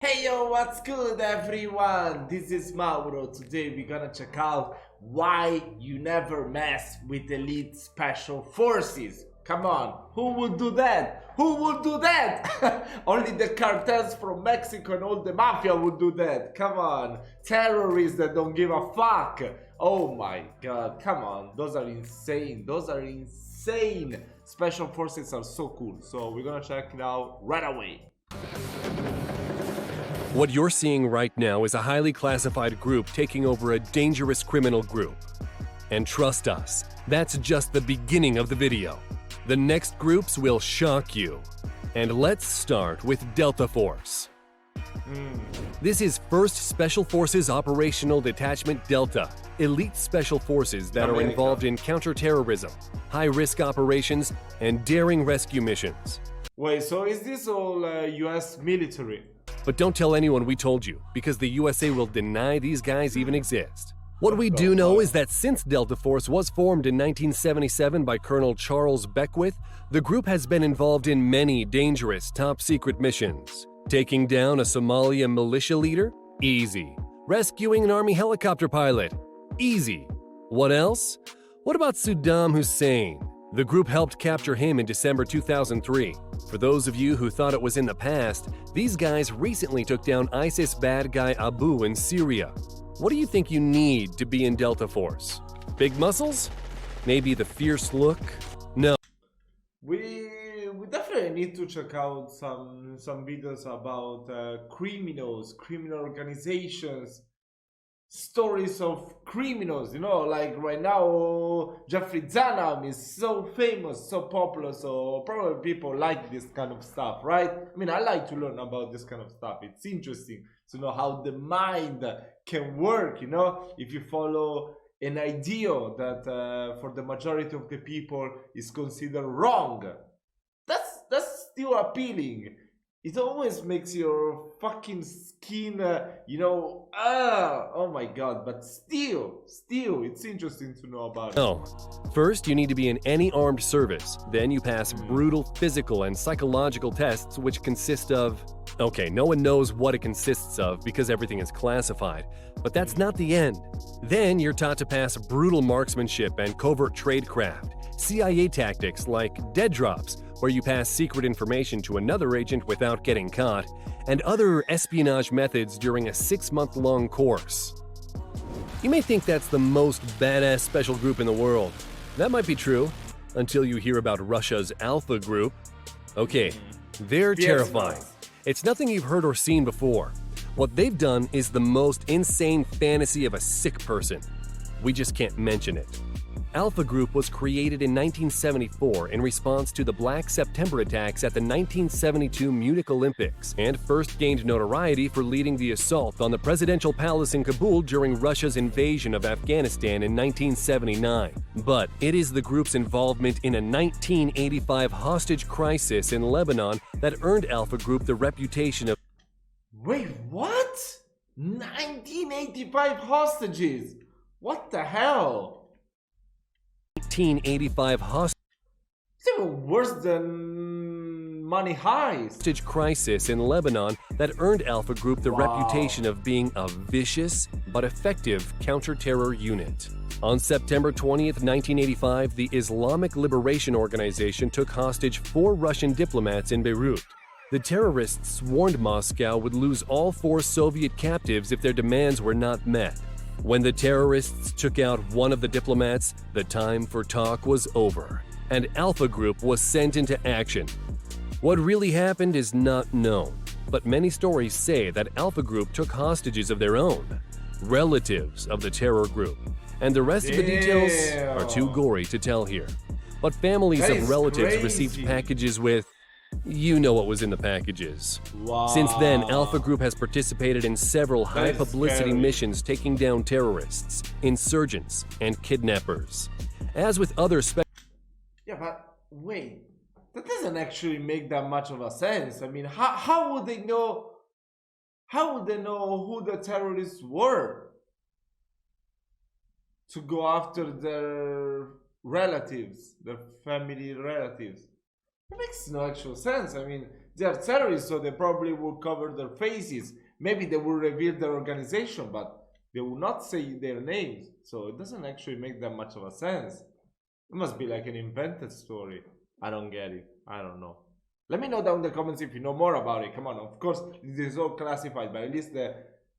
Hey yo, what's good everyone? This is Mauro. Today we're gonna check out why you never mess with elite special forces. Come on, who would do that? Who would do that? Only the cartels from Mexico and all the mafia would do that. Come on, terrorists that don't give a fuck. Oh my god, come on, those are insane. Those are insane. Special forces are so cool. So we're gonna check it out right away. What you're seeing right now is a highly classified group taking over a dangerous criminal group. And trust us, that's just the beginning of the video. The next groups will shock you. And let's start with Delta Force. This is 1st Special Forces Operational Detachment Delta, elite special forces that are involved in counterterrorism, high-risk operations, and daring rescue missions. Wait, so is this all US military? But don't tell anyone we told you, because the USA will deny these guys even exist. What we do know is that since Delta Force was formed in 1977 by Colonel Charles Beckwith, the group has been involved in many dangerous top-secret missions. Taking down a Somalia militia leader? Easy. Rescuing an army helicopter pilot? Easy. What else? What about Saddam Hussein? The group helped capture him in December 2003. For those of you who thought it was in the past, these guys recently took down ISIS bad guy Abu in Syria. What do you think you need to be in Delta Force? Big muscles? Maybe the fierce look? No. We definitely need to check out some videos about criminals, criminal organizations, stories of criminals, you know, like right now Jeffrey Zanham is so famous, so popular, so probably people like this kind of stuff, right? I mean, I like to learn about this kind of stuff. It's interesting to know how the mind can work, you know, if you follow an idea that for the majority of the people is considered wrong. That's still appealing. It always makes your fucking skin, oh my god, but still, it's interesting to know about it. No. First, you need to be in any armed service. Then you pass brutal physical and psychological tests, which consist of... Okay, no one knows what it consists of because everything is classified. But that's not the end. Then you're taught to pass brutal marksmanship and covert tradecraft, CIA tactics like dead drops, where you pass secret information to another agent without getting caught, and other espionage methods during a 6-month-long course. You may think that's the most badass special group in the world. That might be true, until you hear about Russia's Alpha Group. Okay, they're terrifying. It's nothing you've heard or seen before. What they've done is the most insane fantasy of a sick person. We just can't mention it. Alpha Group was created in 1974 in response to the Black September attacks at the 1972 Munich Olympics, and first gained notoriety for leading the assault on the presidential palace in Kabul during Russia's invasion of Afghanistan in 1979. But it is the group's involvement in a 1985 hostage crisis in Lebanon that earned Alpha Group the reputation of... Wait, what? 1985 hostages? What the hell? 1985 hostage worse than Money Heist crisis in Lebanon that earned Alpha Group the reputation of being a vicious but effective counter-terror unit. On September 20th, 1985, the Islamic Liberation Organization took hostage 4 Russian diplomats in Beirut. The terrorists warned Moscow would lose all 4 Soviet captives if their demands were not met. When the terrorists took out one of the diplomats, the time for talk was over, and Alpha Group was sent into action. What really happened is not known, but many stories say that Alpha Group took hostages of their own, relatives of the terror group, and the rest of the details are too gory to tell here. But families of relatives received packages with... You know what was in the packages. Since then, Alpha Group has participated in several high-publicity missions taking down terrorists, insurgents, and kidnappers. As with other Yeah, but wait, that doesn't actually make that much of a sense. I mean, how would they know? How would they know who the terrorists were to go after their relatives, their family relatives? It makes no actual sense. I mean, they are terrorists, so they probably will cover their faces. Maybe they will reveal their organization, but they will not say their names. So it doesn't actually make that much of a sense. It must be like an invented story. I don't get it. I don't know. Let me know down in the comments if you know more about it. Come on, of course, this is all classified, but at least the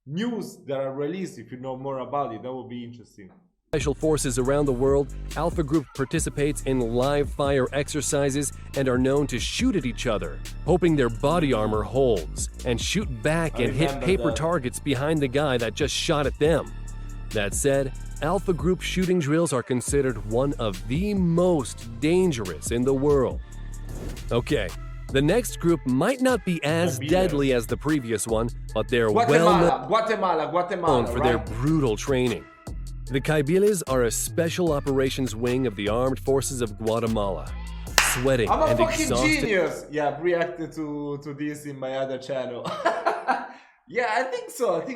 news that are released, if you know more about it, that would be interesting. Special forces around the world, Alpha Group participates in live fire exercises and are known to shoot at each other, hoping their body armor holds, and shoot back and hit paper targets behind the guy that just shot at them. That said, Alpha Group shooting drills are considered one of the most dangerous in the world. Okay, the next group might not be as deadly as the previous one, but they're Guatemala, known for their brutal training. The Kaibiles are a special operations wing of the armed forces of Guatemala. Sweating I'm a and fucking exhausted. genius! Yeah, I've reacted to this in my other channel. Yeah, I think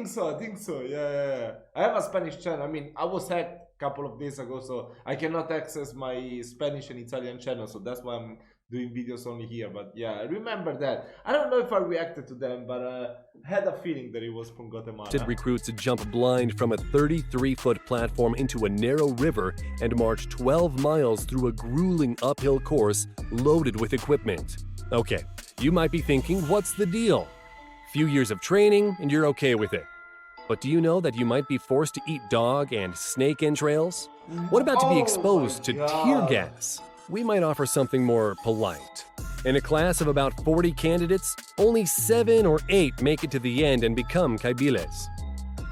so. Yeah. I have a Spanish channel. I mean, I was hacked a couple of days ago, so I cannot access my Spanish and Italian channel, so that's why I'm doing videos only here. But yeah, I remember that. I don't know if I reacted to them, but I had a feeling that it was from Guatemala. Recruits jump blind from a 33-foot platform into a narrow river and march 12 miles through a grueling uphill course loaded with equipment. Okay, you might be thinking, what's the deal? Few years of training and you're okay with it. But do you know that you might be forced to eat dog and snake entrails? What about to be exposed to tear gas? We might offer something more polite. In a class of about 40 candidates, only 7 or 8 make it to the end and become Kaibiles.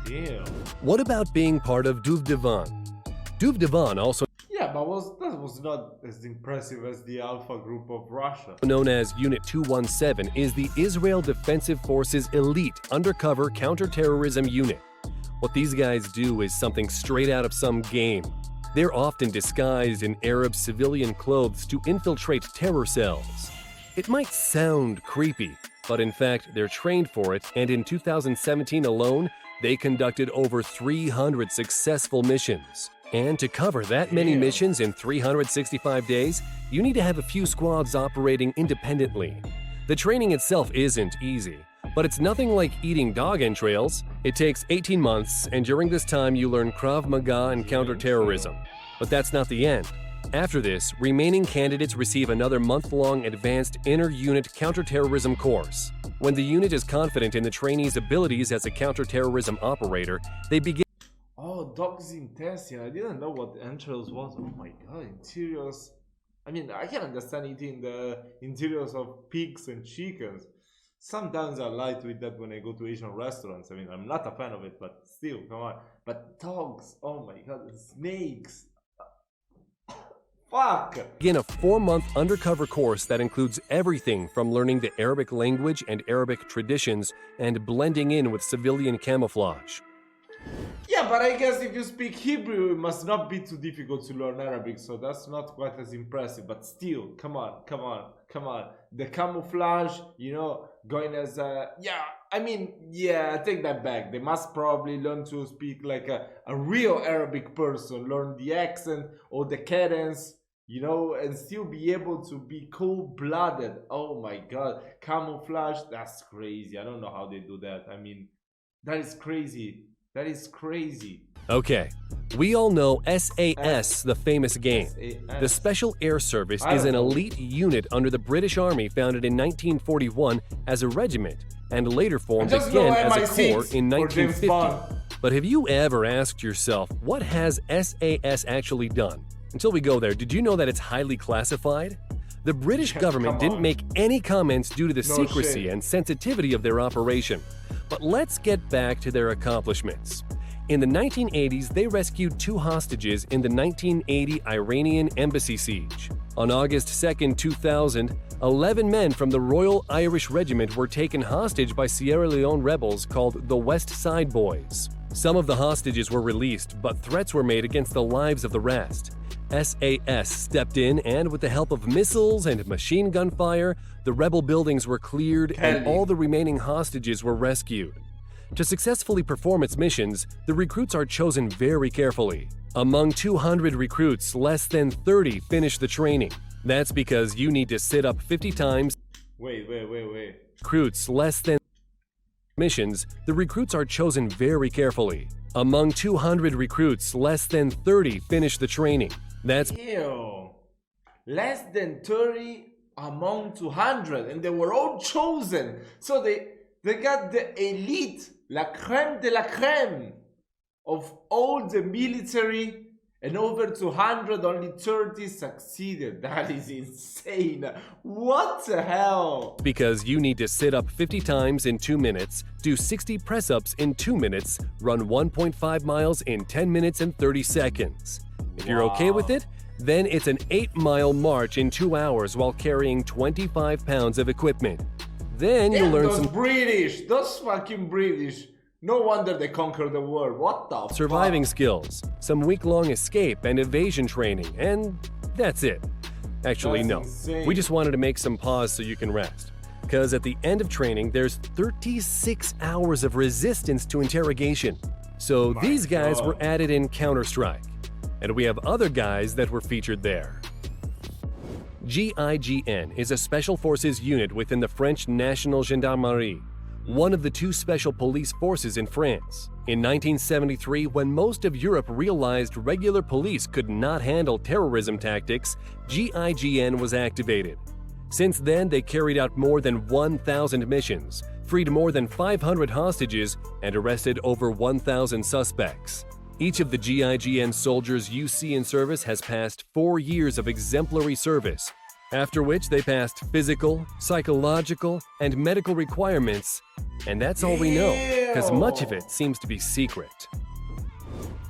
Damn. What about being part of Duvdevan? Duvdevan, also Yeah, but that was not as impressive as the Alpha Group of Russia. known as Unit 217, is the Israel Defensive Forces elite undercover counterterrorism unit. What these guys do is something straight out of some game. They're often disguised in Arab civilian clothes to infiltrate terror cells. It might sound creepy, but in fact, they're trained for it, and in 2017 alone, they conducted over 300 successful missions. And to cover that many missions in 365 days, you need to have a few squads operating independently. The training itself isn't easy, but it's nothing like eating dog entrails. It takes 18 months, and during this time you learn Krav Maga and counterterrorism. But that's not the end. After this, remaining candidates receive another month-long advanced inter-unit counterterrorism course. When the unit is confident in the trainee's abilities as a counterterrorism operator, they begin. Oh, dog's intestine. I didn't know what entrails was. Oh my god, interiors. I mean, I can understand eating the interiors of pigs and chickens. Sometimes I like to eat that when I go to Asian restaurants. I mean, I'm not a fan of it, but still, come on. But dogs, oh my god, snakes. Fuck! Begin a 4-month undercover course that includes everything from learning the Arabic language and Arabic traditions and blending in with civilian camouflage. Yeah, but I guess if you speak Hebrew, it must not be too difficult to learn Arabic, so that's not quite as impressive. But still, come on. The camouflage, you know, going as a... Yeah, I mean, yeah, I take that back. They must probably learn to speak like a real Arabic person, learn the accent or the cadence, you know, and still be able to be cold-blooded. Oh my god, camouflage, that's crazy. I don't know how they do that. I mean, that is crazy. That is crazy. Okay, we all know SAS, the famous game. The Special Air Service is an elite unit under the British Army founded in 1941 as a regiment and later formed again as a corps in 1950. But have you ever asked yourself, what has SAS actually done? Until we go there, did you know that it's highly classified? The British government didn't make any comments due to the secrecy and sensitivity of their operation. But let's get back to their accomplishments. In the 1980s, they rescued 2 hostages in the 1980 Iranian embassy siege. On August 2, 2000, 11 men from the Royal Irish Regiment were taken hostage by Sierra Leone rebels called the West Side Boys. Some of the hostages were released, but threats were made against the lives of the rest. SAS stepped in, and with the help of missiles and machine gun fire, the rebel buildings were cleared and all the remaining hostages were rescued. To successfully perform its missions, the recruits are chosen very carefully. Among 200 recruits, less than 30 finish the training. That's because you need to sit up 50 times Wait. recruits less than missions, the recruits are chosen very carefully. Among 200 recruits, less than 30 finish the training. That's Ew. Less than 30 among 200, and they were all chosen. So they got the elite, la crème de la crème of all the military, and over 200, only 30 succeeded. That is insane. What the hell? because you need to sit up 50 times in 2 minutes, do 60 press-ups in 2 minutes, run 1.5 miles in 10 minutes and 30 seconds. If you're okay with it, then it's an 8-mile march in 2 hours while carrying 25 pounds of equipment. Then you'll learn those some British, those fucking British. No wonder they conquered the world. What the surviving fuck? skills, some week-long escape and evasion training, and that's it. Actually, That's no. insane. We just wanted to make some pause so you can rest. Because at the end of training, there's 36 hours of resistance to interrogation. So these guys God. were added in Counter-Strike. And we have other guys that were featured there. GIGN is a special forces unit within the French National Gendarmerie, one of the 2 special police forces in France. In 1973, when most of Europe realized regular police could not handle terrorism tactics, GIGN was activated. Since then, they carried out more than 1,000 missions, freed more than 500 hostages, and arrested over 1,000 suspects. Each of the GIGN soldiers you see in service has passed 4 years of exemplary service, after which they passed physical, psychological, and medical requirements, and that's all we know, because much of it seems to be secret.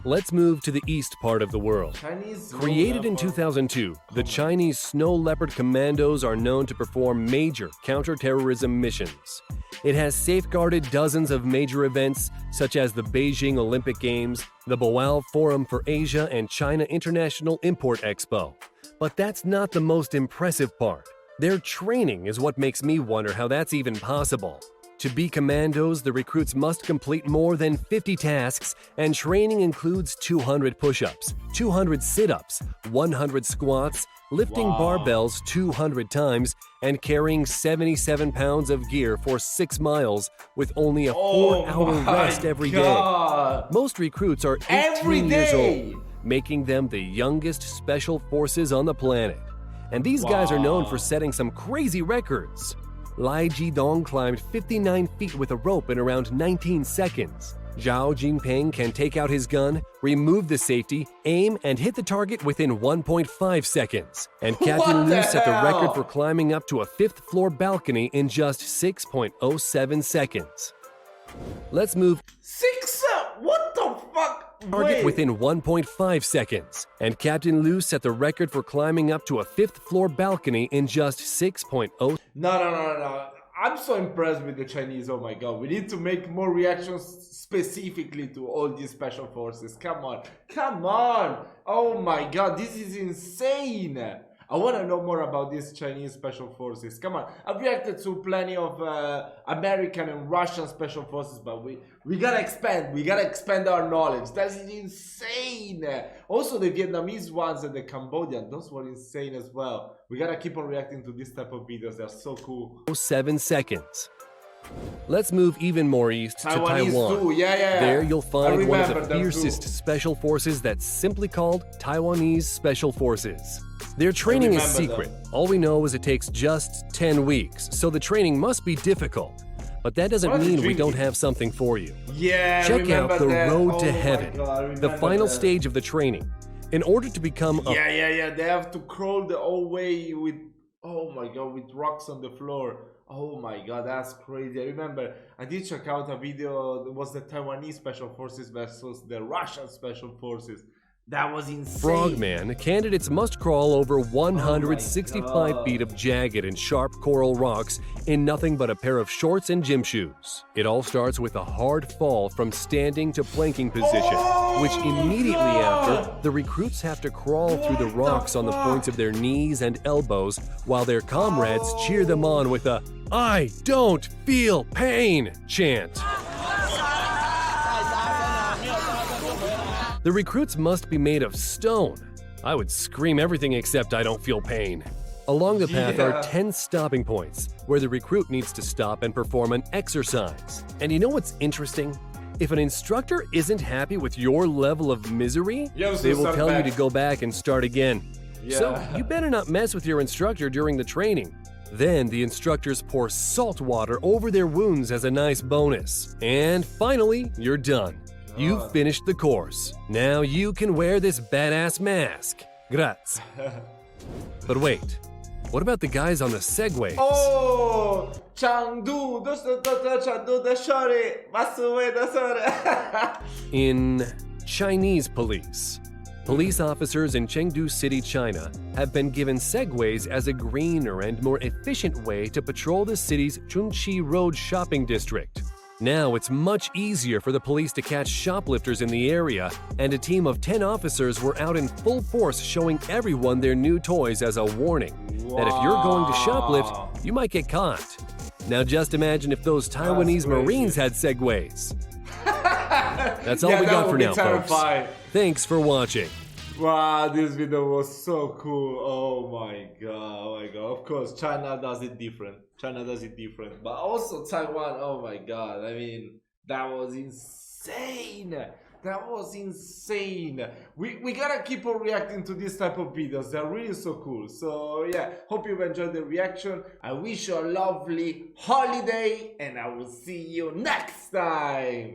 Let's move to the east part of the world. Chinese Created in Leopard. 2002, the Chinese Snow Leopard Commandos are known to perform major counter-terrorism missions. It has safeguarded dozens of major events, such as the Beijing Olympic Games, the Boao Forum for Asia, and China International Import Expo. But that's not the most impressive part. Their training is what makes me wonder how that's even possible. To be commandos, the recruits must complete more than 50 tasks, and training includes 200 push-ups, 200 sit-ups, 100 squats, lifting barbells 200 times, and carrying 77 pounds of gear for 6 miles with only a 4-hour rest every day. Most recruits are 18 years old, making them the youngest special forces on the planet. And these guys are known for setting some crazy records. Lai Jidong climbed 59 feet with a rope in around 19 seconds. Zhao Jinping can take out his gun, remove the safety, aim, and hit the target within 1.5 seconds. And Captain Liu set the record for climbing up to a 5th-floor balcony in just 6.07 seconds. Let's move What the fuck? target within 1.5 seconds. And Captain Liu set the record for climbing up to a 5th-floor balcony in just 6.0. No. I'm so impressed with the Chinese. Oh my god. We need to make more reactions specifically to all these special forces. Come on. Oh my god. This is insane. I want to know more about these Chinese special forces. Come on. I've reacted to plenty of American and Russian special forces, but we gotta expand. We gotta expand our knowledge. That is insane. Also, the Vietnamese ones and the Cambodian, those were insane as well. We gotta keep on reacting to this type of videos. They're so cool. 7 seconds. Let's move even more east to Taiwanese Taiwan. too. Yeah. There you'll find one of the them fiercest too. special forces that's simply called Taiwanese Special Forces. Their training is remember secret. All we know is it takes just 10 weeks, so the training must be difficult. But that doesn't What are they mean we drinking? don't have something for you. Yeah, Check out remember the that. Road Oh to my Heaven, God, I the remember final that. stage of the training. In order to become a Yeah. They have to crawl the whole way with, oh my god, with rocks on the floor. Oh my god, that's crazy. I remember I did check out a video. It was the Taiwanese Special Forces versus the Russian Special Forces. That was insane. Frogman, candidates must crawl over Oh 165 God. feet of jagged and sharp coral rocks in nothing but a pair of shorts and gym shoes. It all starts with a hard fall from standing to planking position, which immediately after, the recruits have to crawl through the rocks on the points of their knees and elbows while their comrades cheer them on with a "I don't feel pain" chant. The recruits must be made of stone. I would scream everything except "I don't feel pain." Along the path Yeah. are 10 stopping points where the recruit needs to stop and perform an exercise. And you know what's interesting? If an instructor isn't happy with your level of misery, You have to they will start tell you back. to go back and start again. So Yeah. you better not mess with your instructor during the training. Then the instructors pour salt water over their wounds as a nice bonus. And finally, you're done. You've God. finished the course. Now you can wear this badass mask. Grazie. But wait, what about the guys on the Segways? Oh, Chengdu, Chengdu da shore, Masuwe da sore. In Chinese police, police officers in Chengdu City, China, have been given Segways as a greener and more efficient way to patrol the city's Chunqi Road shopping district. Now it's much easier for the police to catch shoplifters in the area, and a team of 10 officers were out in full force showing everyone their new toys as a warning that if you're going to shoplift, you might get caught. Now just imagine if those Taiwanese crazy. Marines had Segways. That's all Yeah, we that got would for be now, terrifying. folks. Thanks for watching. Wow, this video was so cool. Oh my god, oh my god. Of course, China does it different. China does it different. But also Taiwan, oh my god. I mean, that was insane. That was insane. We gotta keep on reacting to this type of videos. They're really so cool. So yeah, hope you've enjoyed the reaction. I wish you a lovely holiday and I will see you next time.